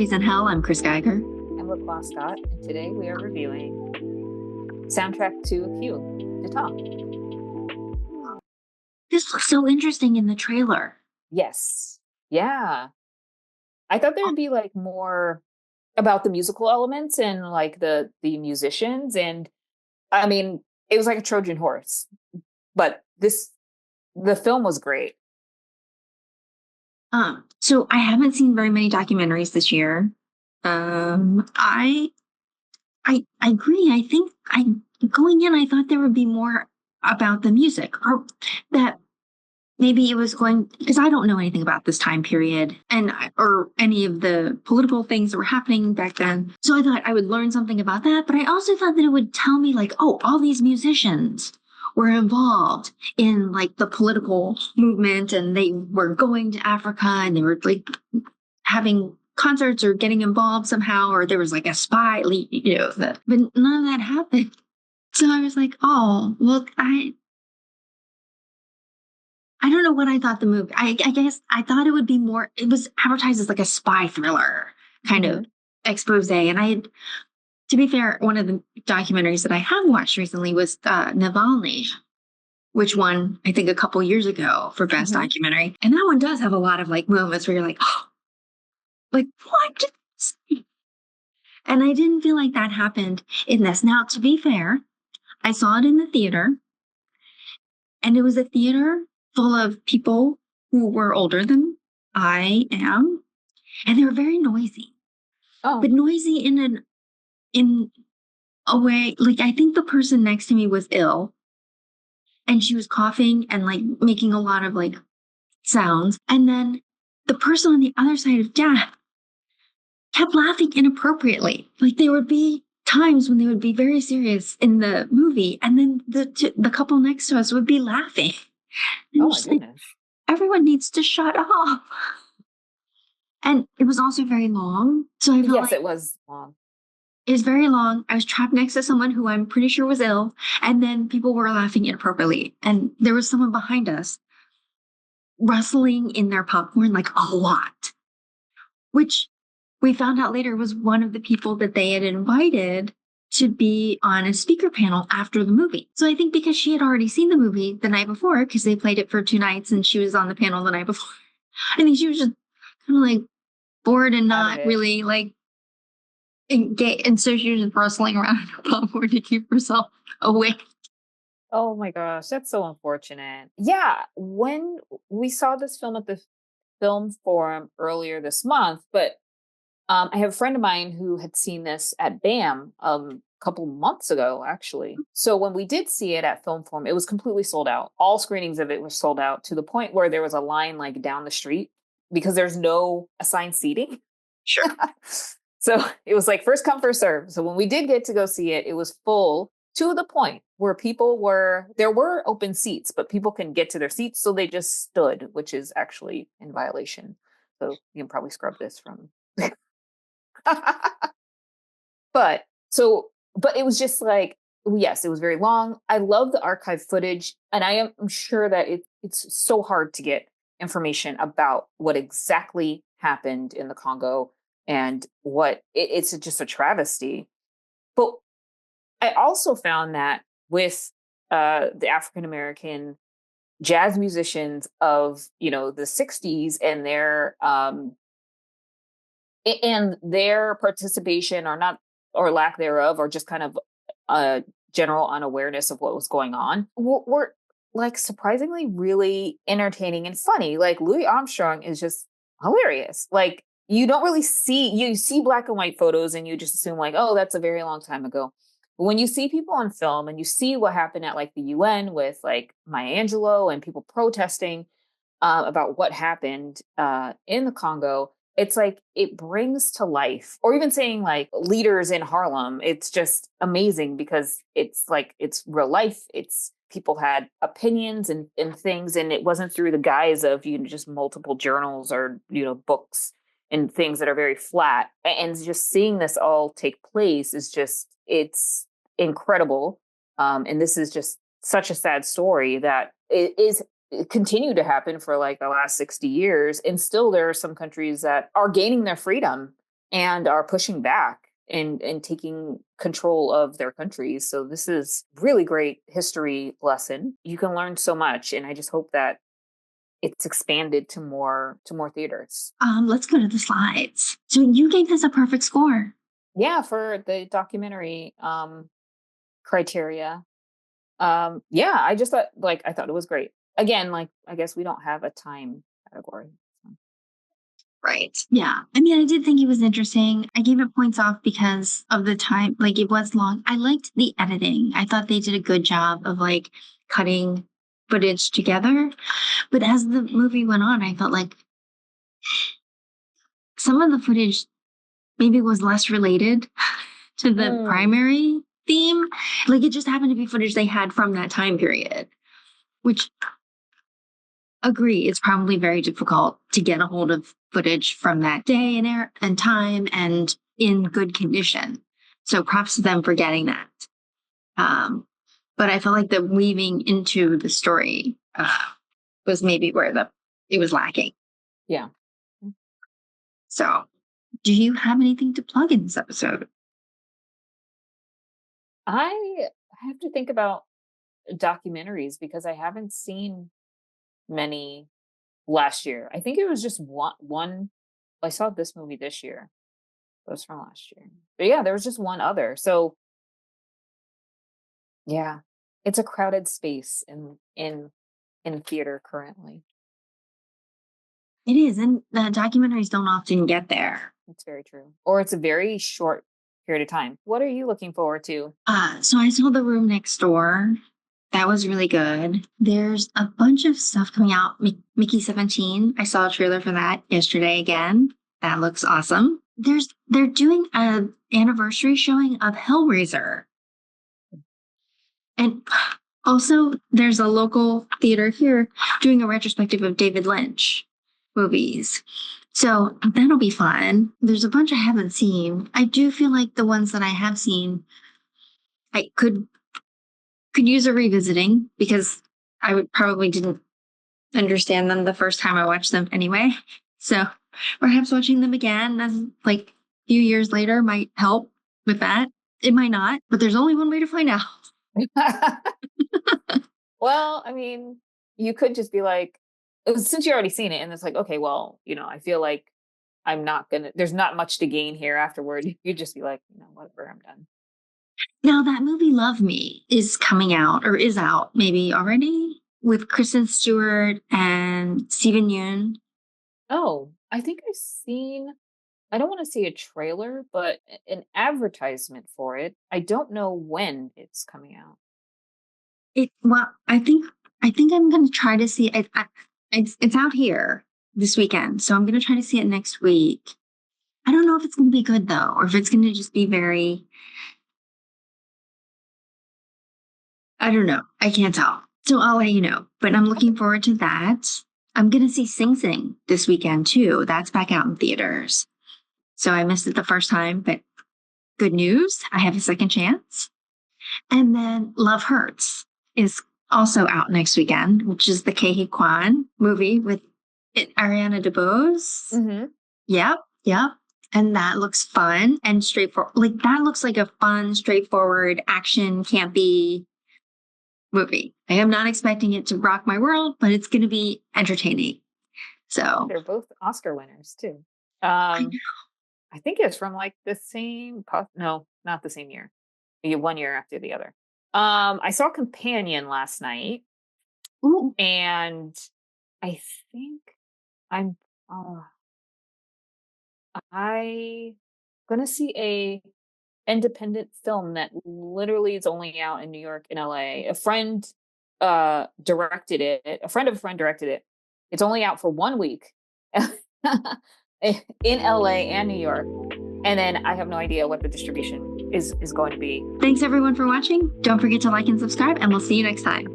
Movies in Hell. I'm Chris Geiger. I'm LaClaw Scott, and today we are reviewing soundtrack to a Coup, The Talk. This looks so interesting in the trailer. Yes. Yeah. I thought there would be like more about the musical elements and like the musicians. And I mean, it was like a Trojan horse, but the film was great. So I haven't seen very many documentaries this year. I agree. I think going in, I thought there would be more about the music, or that maybe it was going, because I don't know anything about this time period or any of the political things that were happening back then. So I thought I would learn something about that, but I also thought that it would tell me like, oh, all these musicians were involved in like the political movement, and they were going to Africa, and they were like having concerts or getting involved somehow, or there was like a spy, but none of that happened. So I was like, oh, well, I don't know what I thought the movie. I guess I thought it would be more. It was advertised as like a spy thriller kind of expose, and to be fair, one of the documentaries that I have watched recently was Navalny, which won, I think, a couple years ago for best documentary, and that one does have a lot of like moments where you're like, oh, like what? And I didn't feel like that happened in this. Now, to be fair, I saw it in the theater, and it was a theater full of people who were older than I am, and they were very noisy. Oh, but noisy in a way, like I think the person next to me was ill, and she was coughing and like making a lot of like sounds, and then the person on the other side of death kept laughing inappropriately. Like there would be times when they would be very serious in the movie, and then the couple next to us would be laughing. And oh my goodness. like, everyone needs to shut up. And it was also very long. So I felt Yes, like it was long. it was very long. I was trapped next to someone who I'm pretty sure was ill. And then people were laughing inappropriately. And there was someone behind us rustling in their popcorn like a lot, which we found out later was one of the people that they had invited to be on a speaker panel after the movie. So I think because she had already seen the movie the night before, because they played it for 2 nights and she was on the panel the night before, I think she was just kind of like bored and not really like engaged. And so she was just rustling around her popcorn to keep herself awake. Oh my gosh, that's so unfortunate. Yeah, when we saw this film at the film forum earlier this month, but I have a friend of mine who had seen this at BAM a couple months ago, actually. So when we did see it at Film Forum, it was completely sold out. All screenings of it were sold out to the point where there was a line like down the street because there's no assigned seating. Sure. So it was like first come, first serve. So when we did get to go see it, it was full to the point where there were open seats, but people can get to their seats. So they just stood, which is actually in violation. So you can probably scrub this from. but it was just like, yes, it was very long. I love the archive footage, and I am sure that it's so hard to get information about what exactly happened in the Congo and it's just a travesty. But I also found that with the African American jazz musicians of the 60s and their participation or lack thereof, or just kind of general unawareness of what was going on, were like surprisingly really entertaining and funny. Like Louis Armstrong is just hilarious. Like you don't really you see black and white photos and you just assume like, oh, that's a very long time ago. But when you see people on film and you see what happened at like the UN with like Maya Angelou and people protesting about what happened in the Congo, it's like it brings to life, or even saying like leaders in Harlem, it's just amazing because it's like it's real life. It's people had opinions and things, and it wasn't through the guise of just multiple journals or books and things that are very flat. And just seeing this all take place is just, it's incredible. And this is just such a sad story that it continue to happen for like the last 60 years. And still there are some countries that are gaining their freedom and are pushing back and taking control of their countries. So this is really great history lesson. You can learn so much, and I just hope that it's expanded to more theaters. Let's go to the slides. So you gave this a perfect score. Yeah, for the documentary criteria. Yeah, I just thought I thought it was great. Again, I guess we don't have a time category. Right. Yeah. I mean, I did think it was interesting. I gave it points off because of the time. Like, it was long. I liked the editing. I thought they did a good job of like cutting footage together. But as the movie went on, I felt like some of the footage maybe was less related to the primary theme. Like, it just happened to be footage they had from that time period, which, agree, it's probably very difficult to get a hold of footage from that day and era and time and in good condition. So props to them for getting that. But I felt like the weaving into the story was maybe where it was lacking. Yeah. So, do you have anything to plug in this episode? I have to think about documentaries because I haven't seen many last year. I think it was just one. I saw this movie this year. It was from last year. But yeah, there was just one other. So yeah, it's a crowded space in theater currently. It is, and the documentaries don't often get there. It's very true. Or it's a very short period of time. What are you looking forward to? So I saw The Room Next Door. That was really good. There's a bunch of stuff coming out. Mickey 17. I saw a trailer for that yesterday again. That looks awesome. They're doing an anniversary showing of Hellraiser. And also there's a local theater here doing a retrospective of David Lynch movies. So that'll be fun. There's a bunch I haven't seen. I do feel like the ones that I have seen, I could use a revisiting because I would probably didn't understand them the first time I watched them anyway. So perhaps watching them again as like a few years later might help with that. It might not, but there's only one way to find out. Well, I mean, you could just be like, since you already seen it, and it's like, okay, well, I feel like there's not much to gain here afterward. You just be like, whatever, I'm done. Now that movie Love Me is coming out or is out maybe already with Kristen Stewart and Steven Yeun. Oh, I think I don't want to see a trailer, but an advertisement for it. I don't know when it's coming out. I think I'm going to try to see it. It's out here this weekend, so I'm going to try to see it next week. I don't know if it's going to be good though, or if it's going to just be very, I don't know. I can't tell. So I'll let you know, but I'm looking forward to that. I'm going to see Sing Sing this weekend too. That's back out in theaters. So I missed it the first time, but good news. I have a second chance. And then Love Hurts is also out next weekend, which is the Ke Kwan movie with Ariana DeBose. Mm-hmm. Yep. And that looks fun and straightforward. Like, that looks like a fun, straightforward, action, campy movie. I am not expecting it to rock my world, but it's going to be entertaining. So they're both Oscar winners too. I think it's from like the same. No, not the same year. 1 year after the other. I saw Companion last night. Ooh. And I think I'm gonna see a independent film that literally is only out in New York and LA. A friend directed it. A friend of a friend directed it. It's only out for 1 week in LA and New York. And then I have no idea what the distribution is going to be. Thanks everyone for watching. Don't forget to like and subscribe, and we'll see you next time.